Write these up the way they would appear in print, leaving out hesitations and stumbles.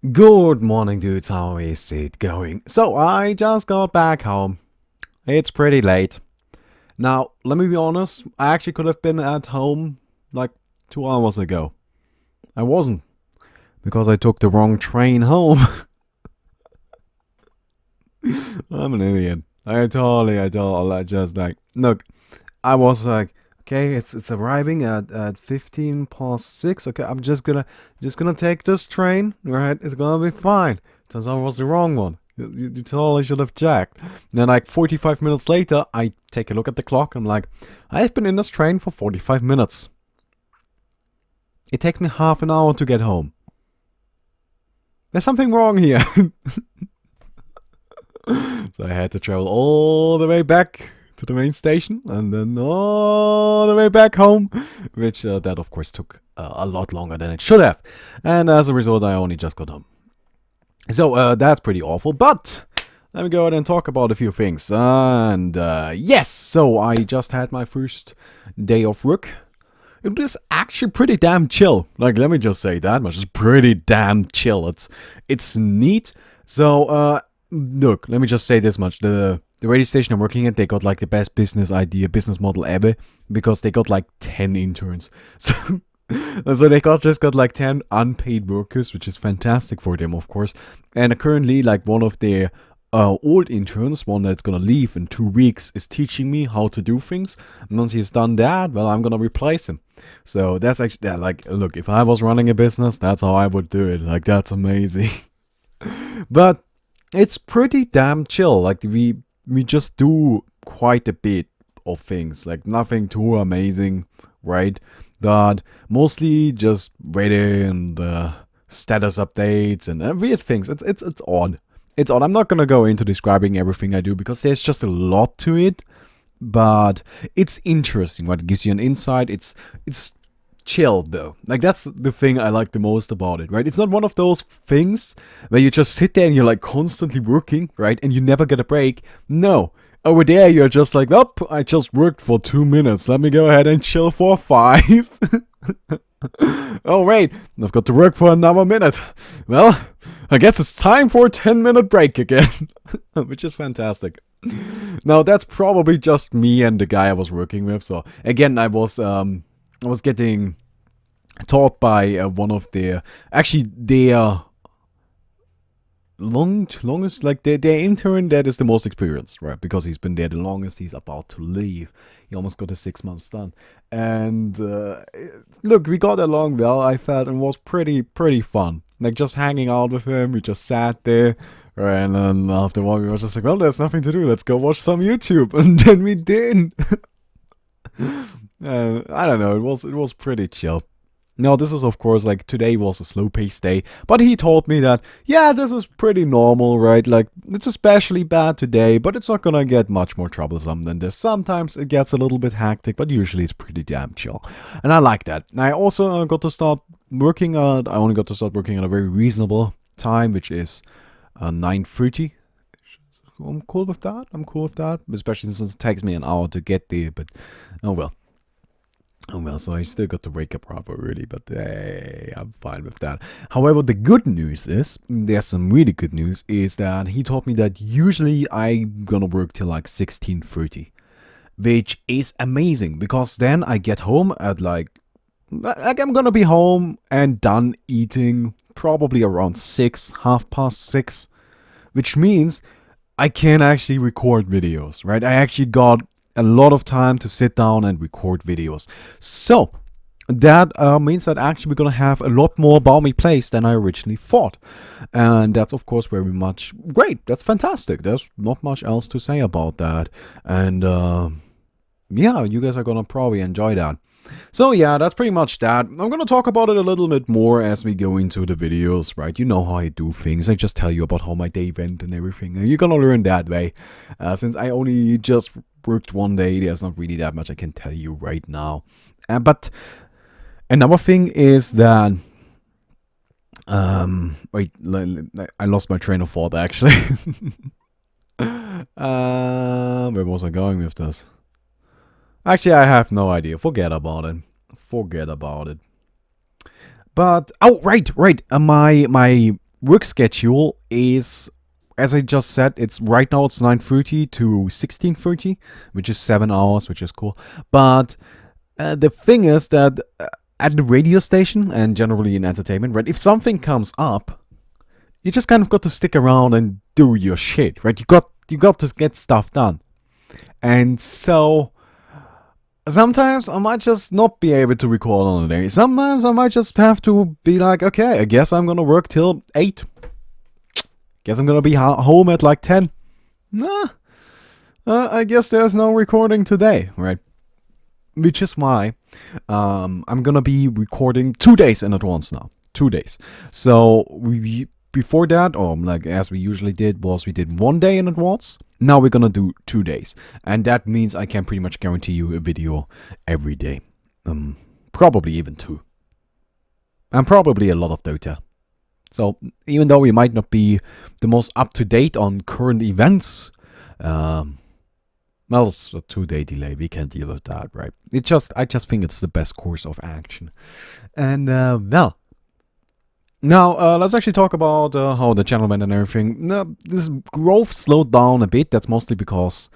Good morning, dudes. How is it going? So, I just got back home. It's pretty late. Now, let me be honest, I actually could have been at home like 2 hours ago. I wasn't, because I took the wrong train home. I'm an idiot. I just like, look, I was like, okay, it's arriving at 15 past 6. Okay, I'm just gonna take this train, right? It's gonna be fine. Turns out I was the wrong one. You totally should have checked. Then like 45 minutes later, I take a look at the clock. I'm like, I've been in this train for 45 minutes. It takes me half an hour to get home. There's something wrong here. So I had to travel all the way back to the main station and then all the way back home, which that of course took a lot longer than it should have. And as a result, I only just got home. So that's pretty awful, but let me go ahead and talk about a few things. And yes, so I just had my first day of work. It was actually pretty damn chill. Like, let me just say that much. It's pretty damn chill. It's neat. So look, let me just say this much. The radio station I'm working at, they got like the best business model ever, because they got like 10 interns. So so they just got like 10 unpaid workers, which is fantastic for them, of course. And currently, like, one of their old interns, one that's gonna leave in 2 weeks, is teaching me how to do things. And once he's done that, well, I'm gonna replace him. So that's actually, yeah, like, look, if I was running a business, that's how I would do it. Like, that's amazing. But it's pretty damn chill. Like, we just do quite a bit of things. Like, nothing too amazing, right? But mostly just weather and status updates and weird things. It's odd. It's odd. I'm not gonna go into describing everything I do, because there's just a lot to it. But it's interesting. What, it gives you an insight. It's chill though. Like, that's the thing I like the most about it, right? It's not one of those things where you just sit there and you're like constantly working, right? And you never get a break. No. Over there, you're just like, well, I just worked for 2 minutes. Let me go ahead and chill for 5. Oh, wait, I've got to work for another minute. Well, I guess it's time for a 10-minute break again. Which is fantastic. Now, that's probably just me and the guy I was working with. So, again, I was getting taught by one of their, actually their longest, like their intern that is the most experienced, right? Because he's been there the longest. He's about to leave. He almost got his 6 months done. And look, we got along well, I felt, and it was pretty fun. Like, just hanging out with him. We just sat there. Right, and then after a while, we were just like, well, there's nothing to do. Let's go watch some YouTube. And then we did. I don't know. It was pretty chill. Now, this is, of course, like, today was a slow-paced day, but he told me that, yeah, this is pretty normal, right? Like, it's especially bad today, but it's not gonna get much more troublesome than this. Sometimes it gets a little bit hectic, but usually it's pretty damn chill. And I like that. I also got to start working at, I only got to start working at a very reasonable time, which is 9:30. I'm cool with that. Especially since it takes me an hour to get there, but oh well. Oh well, so I still got to wake up rather early, but hey, I'm fine with that. However, the good news is, there's some really good news, is that he told me that usually I'm gonna work till like 16:30, which is amazing, because then I get home at like I'm gonna be home and done eating probably around 6, half past 6, which means I can actually record videos, right? I actually got a lot of time to sit down and record videos. So that means that actually we're gonna have a lot more Balmy Place than I originally thought, and that's of course very much great. That's fantastic. There's not much else to say about that, and yeah, you guys are gonna probably enjoy that. So yeah, that's pretty much that. I'm gonna talk about it a little bit more as we go into the videos, right? You know how I do things. I just tell you about how my day went and everything. And you're gonna learn that way. Since I only just worked one day, there's not really that much I can tell you right now. But another thing is that wait, I lost my train of thought actually. Where was I going with this? Actually, I have no idea. Forget about it. But oh, right. My work schedule is, as I just said, it's right now it's 9:30 to 16:30, which is 7 hours, which is cool. But the thing is that at the radio station and generally in entertainment, right, if something comes up, you just kind of got to stick around and do your shit, right? You got to get stuff done. And so sometimes I might just not be able to record on a day. Sometimes I might just have to be like, okay, I guess I'm gonna work till 8. Guess I'm gonna be home at like 10. Nah, I guess there's no recording today, right? Which is why I'm gonna be recording 2 days in advance now. 2 days. So before that, or like as we usually did, was we did 1 day in advance. Now we're gonna do 2 days, and that means I can pretty much guarantee you a video every day. Probably even 2, and probably a lot of Dota. So even though we might not be the most up to date on current events, well, it's a 2-day delay. We can deal with that, right? I just think it's the best course of action. And well. Now, let's actually talk about how the channel went and everything. Now, this growth slowed down a bit. That's mostly because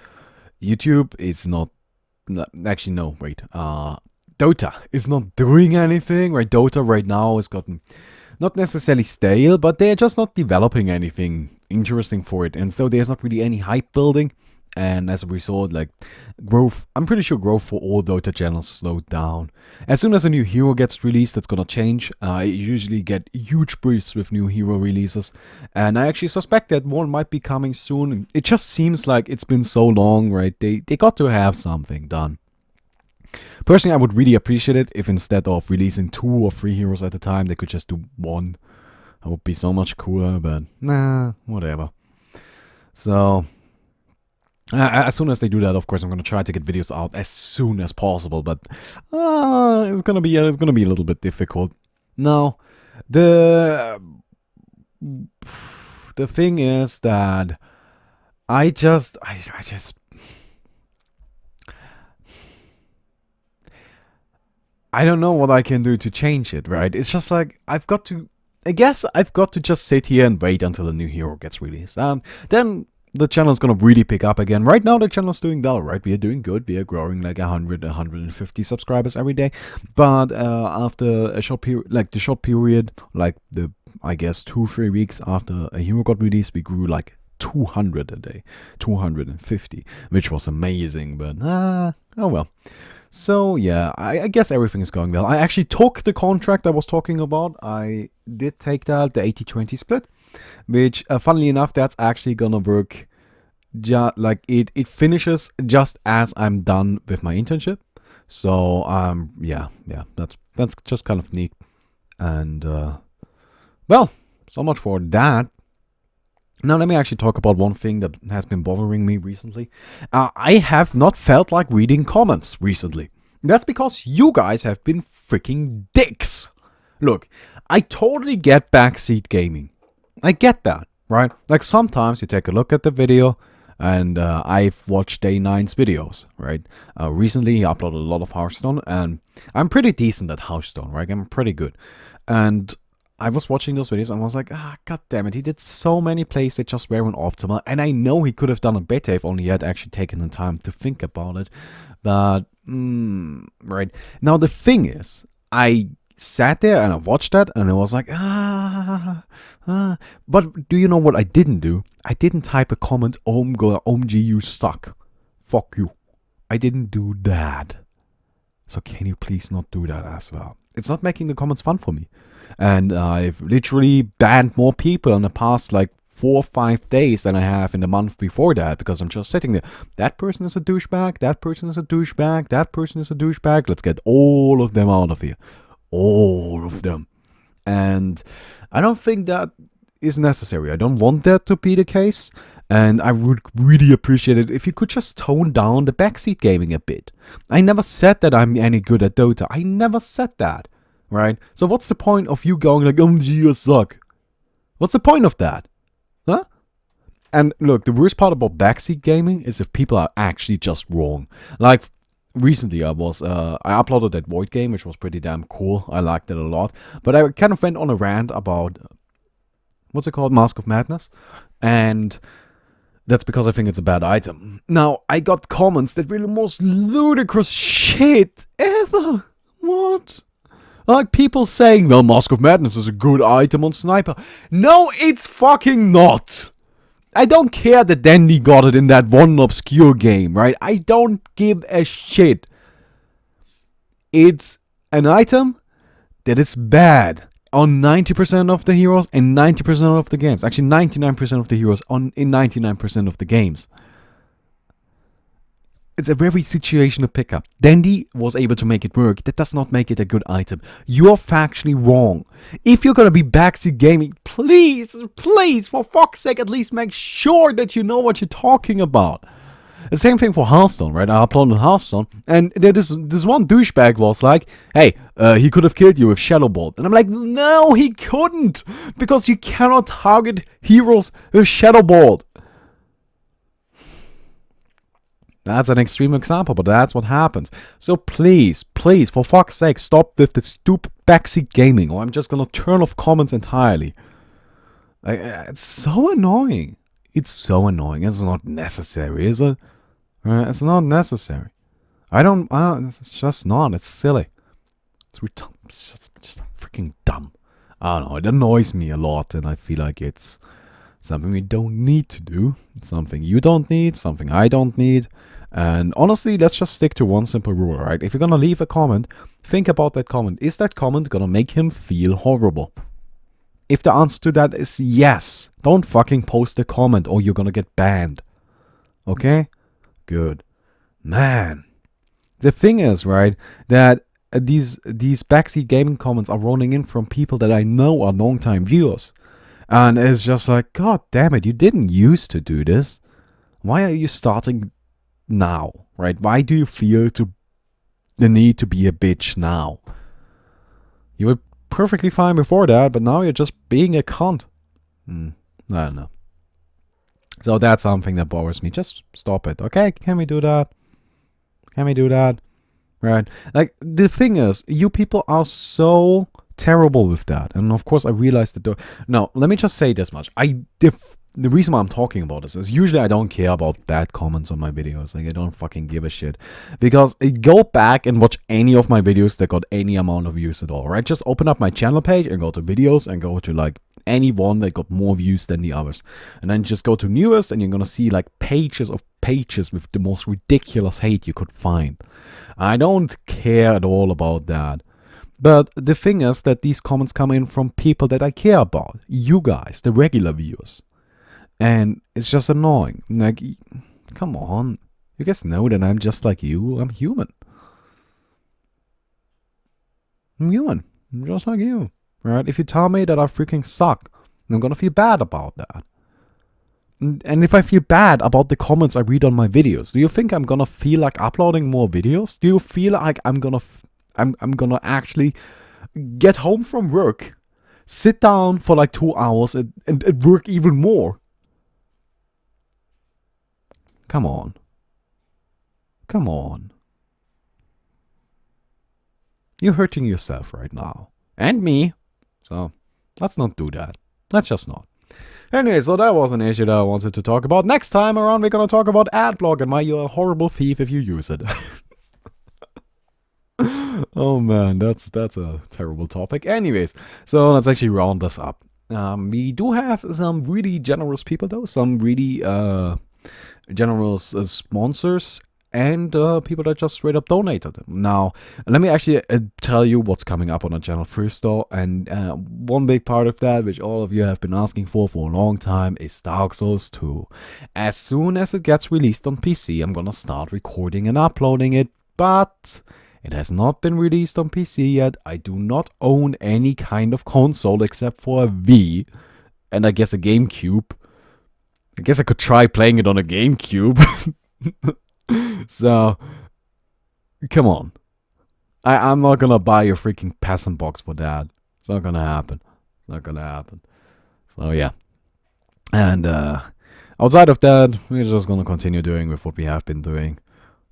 YouTube is not actually, no, wait. Dota is not doing anything, right? Dota right now has gotten not necessarily stale, but they're just not developing anything interesting for it. And so there's not really any hype building. And as a result, like, growth, I'm pretty sure growth for all Dota channels slowed down. As soon as a new hero gets released, that's gonna change. I usually get huge boosts with new hero releases. And I actually suspect that one might be coming soon. It just seems like it's been so long, right? They got to have something done. Personally, I would really appreciate it if instead of releasing 2 or 3 heroes at a time, they could just do 1. That would be so much cooler, but nah, whatever. So as soon as they do that, of course, I'm gonna try to get videos out as soon as possible. But it's gonna be a little bit difficult. Now, the thing is that I don't know what I can do to change it. Right? It's just like I guess I've got to just sit here and wait until the new hero gets released, and then the channel is gonna really pick up again. Right now, the channel is doing well, right? We are doing good. We are growing like 100, 150 subscribers every day. But after a short period, like the I guess 2-3 weeks after a hero got released, we grew like 200 a day, 250, which was amazing. But oh well. So yeah, I guess everything is going well. I actually took the contract I was talking about. I did take that, the 80-20 split. Which, funnily enough, that's actually gonna work. Like it finishes just as I'm done with my internship. So yeah, that's just kind of neat. And well, so much for that. Now let me actually talk about one thing that has been bothering me recently. I have not felt like reading comments recently. That's because you guys have been freaking dicks. Look, I totally get backseat gaming. I get that, right? Like sometimes you take a look at the video, and I've watched Day9's videos, right? Recently he uploaded a lot of Hearthstone, and I'm pretty decent at Hearthstone, right? I'm pretty good. And I was watching those videos and I was like, god damn it, he did so many plays that just weren't optimal. And I know he could have done it better if only he had actually taken the time to think about it. But, right. Now the thing is, I sat there and I watched that and I was like, But do you know what I didn't do? I didn't type a comment, OMG, you suck. Fuck you. I didn't do that. So can you please not do that as well? It's not making the comments fun for me. And I've literally banned more people in the past like 4 or 5 days than I have in the month before that, because I'm just sitting there. That person is a douchebag, that person is a douchebag, that person is a douchebag. Let's get all of them out of here. All of them. And I don't think that is necessary. I don't want that to be the case. And I would really appreciate it if you could just tone down the backseat gaming a bit. I never said that I'm any good at Dota. I never said that. Right? So what's the point of you going like, you suck? What's the point of that? Huh? And look, the worst part about backseat gaming is if people are actually just wrong. Like, recently I uploaded that Void game, which was pretty damn cool. I liked it a lot. But I kind of went on a rant about what's it called? Mask of Madness. And that's because I think it's a bad item. Now, I got comments that were the most ludicrous shit ever. What? Like people saying, well, Mask of Madness is a good item on Sniper. No, it's fucking not. I don't care that Dandy got it in that one obscure game, right? I don't give a shit. It's an item that is bad on 90% of the heroes and 90% of the games. Actually, 99% of the heroes in 99% of the games. It's a very situational pickup. Dandy was able to make it work. That does not make it a good item. You're factually wrong. If you're gonna be backseat gaming, please, for fuck's sake, at least make sure that you know what you're talking about. The same thing for Hearthstone, right? I uploaded Hearthstone, and this one douchebag was like, hey, he could have killed you with Shadow Bolt. And I'm like, no, he couldn't, because you cannot target heroes with Shadow Bolt. That's an extreme example, but that's what happens. So please, for fuck's sake, stop with the stupid backseat gaming, or I'm just gonna turn off comments entirely. It's so annoying. It's so annoying. It's not necessary, is it? It's not necessary. It's just not. It's silly. It's just freaking dumb. I don't know. It annoys me a lot, and I feel like it's something we don't need to do. It's something you don't need, something I don't need. And honestly, let's just stick to one simple rule, right? If you're gonna leave a comment, think about that comment. Is that comment gonna make him feel horrible? If the answer to that is yes, don't fucking post a comment or you're gonna get banned. Okay? Good. Man. The thing is, right, that these backseat gaming comments are rolling in from people that I know are long-time viewers. And it's just like, god damn it, you didn't used to do this. Why are you starting now, right? Why do you feel the need to be a bitch now? You were perfectly fine before that, but now you're just being a cunt. I don't know. So that's something that bothers me. Just stop it, okay? Can we do that? Can we do that? Right? Like, the thing is, you people are so terrible with that. And of course, I realized that... No, let me just say this much. The reason why I'm talking about this is usually I don't care about bad comments on my videos. Like, I don't fucking give a shit. Because go back and watch any of my videos that got any amount of views at all, right? Just open up my channel page and go to videos and go to, like, any one that got more views than the others. And then just go to newest and you're gonna see, like, pages of pages with the most ridiculous hate you could find. I don't care at all about that. But the thing is that these comments come in from people that I care about. You guys, the regular viewers. And it's just annoying. Like, come on. You guys know that I'm just like you. I'm human. I'm human. I'm just like you. Right? If you tell me that I freaking suck, I'm gonna feel bad about that. And if I feel bad about the comments I read on my videos, do you think I'm gonna feel like uploading more videos? Do you feel like I'm gonna actually get home from work, sit down for like 2 hours and work even more? Come on. Come on. You're hurting yourself right now. And me. So, let's not do that. Let's just not. Anyway, so that was an issue that I wanted to talk about. Next time around, we're gonna talk about Adblock and why you're a horrible thief if you use it. Oh man, that's a terrible topic. Anyways, so let's actually round this up. We do have some really generous people though. Some really generous sponsors and people that just straight up donated. Now, let me actually tell you what's coming up on the channel first though. And one big part of that, which all of you have been asking for a long time, is Dark Souls 2. As soon as it gets released on PC, I'm gonna start recording and uploading it, but it has not been released on PC yet. I do not own any kind of console except for a Wii and I guess a GameCube. I guess I could try playing it on a GameCube. So, come on. I'm not gonna buy a freaking peasant box for that. It's not gonna happen. It's not gonna happen. So, yeah. And outside of that, we're just gonna continue doing with what we have been doing.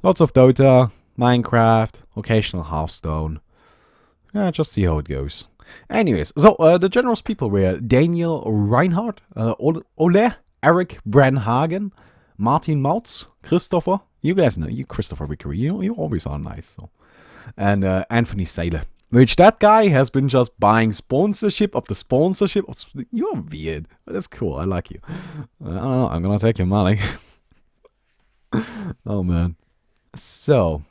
Lots of Dota, Minecraft, occasional Hearthstone. Yeah, just see how it goes. Anyways, so the generous people were Daniel Reinhardt, Ole, Eric Branhagen, Martin Mautz, Christopher. You guys know, you Christopher Vickery, you always are nice. So. And Anthony Saylor. Which that guy has been just buying sponsorship of the sponsorship. You're weird. That's cool. I like you. I don't know. I'm gonna take your money. Oh man. So,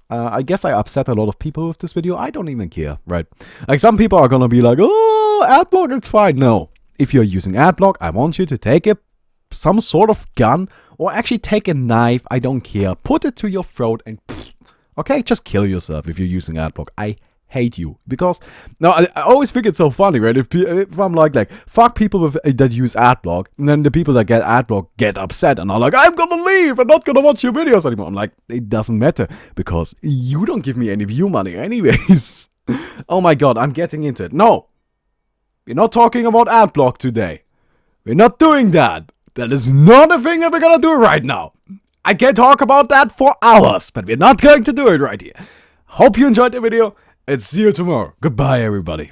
I guess I upset a lot of people with this video. I don't even care, right? Like some people are gonna be like, "Oh, adblock, it's fine." No, if you're using adblock, I want you to take some sort of gun or actually take a knife. I don't care. Put it to your throat and. Okay, just kill yourself if you're using adblock. I hate you. Because, no, I always think it's so funny, right? If I'm like, fuck people that use adblock, and then the people that get adblock get upset and are like, I'm gonna leave, I'm not gonna watch your videos anymore. I'm like, it doesn't matter, because you don't give me any view money anyways. Oh my god, I'm getting into it. No! We're not talking about adblock today. We're not doing that. That is not a thing that we're gonna do right now. I can talk about that for hours, but we're not going to do it right here. Hope you enjoyed the video, and see you tomorrow. Goodbye, everybody.